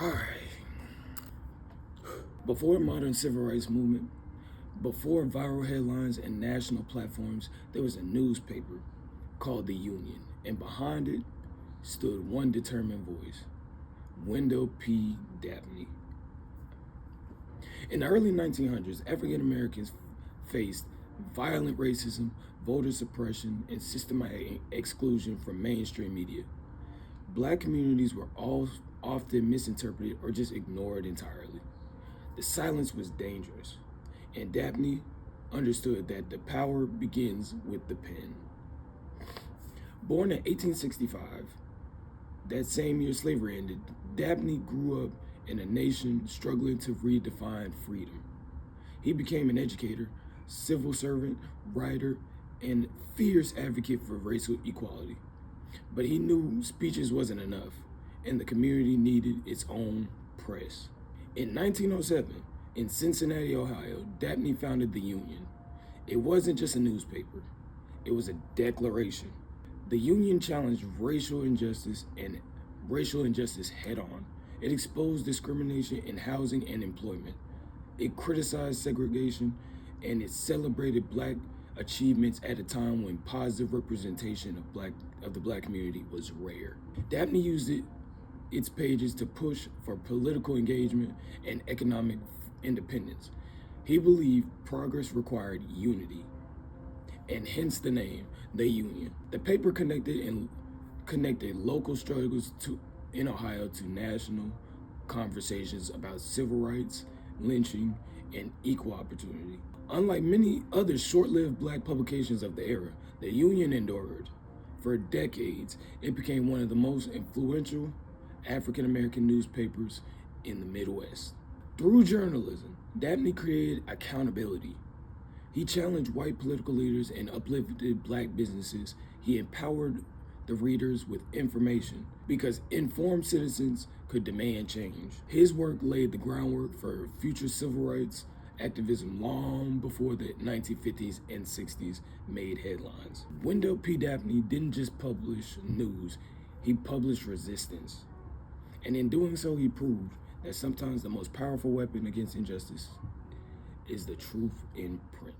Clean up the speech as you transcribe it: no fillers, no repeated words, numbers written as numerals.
All right. Before modern civil rights movement, before viral headlines and national platforms, there was a newspaper called The Union, and behind it stood one determined voice, Wendell P. Dabney. In the early 1900s, African Americans faced violent racism, voter suppression, and systematic exclusion from mainstream media. Black communities were often misinterpreted or just ignored entirely. The silence was dangerous, and Dabney understood that the power begins with the pen. Born in 1865, that same year slavery ended, Dabney grew up in a nation struggling to redefine freedom. He became an educator, civil servant, writer, and fierce advocate for racial equality. But he knew speeches wasn't enough, and the community needed its own press. In 1907, in Cincinnati, Ohio, Dabney founded the Union. It wasn't just a newspaper, it was a declaration. The Union challenged racial injustice head on. It exposed discrimination in housing and employment. It criticized segregation, and it celebrated Black achievements at a time when positive representation of the Black community was rare. Dabney used its pages to push for political engagement and economic independence. He believed progress required unity, and hence the name, the Union. The paper connected local struggles in Ohio to national conversations about civil rights, lynching, and equal opportunity. Unlike many other short-lived Black publications of the era, the Union endured. For decades, it became one of the most influential African American newspapers in the Midwest. Through journalism, Dabney created accountability. He challenged white political leaders and uplifted Black businesses. He empowered the readers with information because informed citizens could demand change. His work laid the groundwork for future civil rights activism long before the 1950s and 60s made headlines. Wendell P. Dabney didn't just publish news, he published resistance. And in doing so, he proved that sometimes the most powerful weapon against injustice is the truth in print.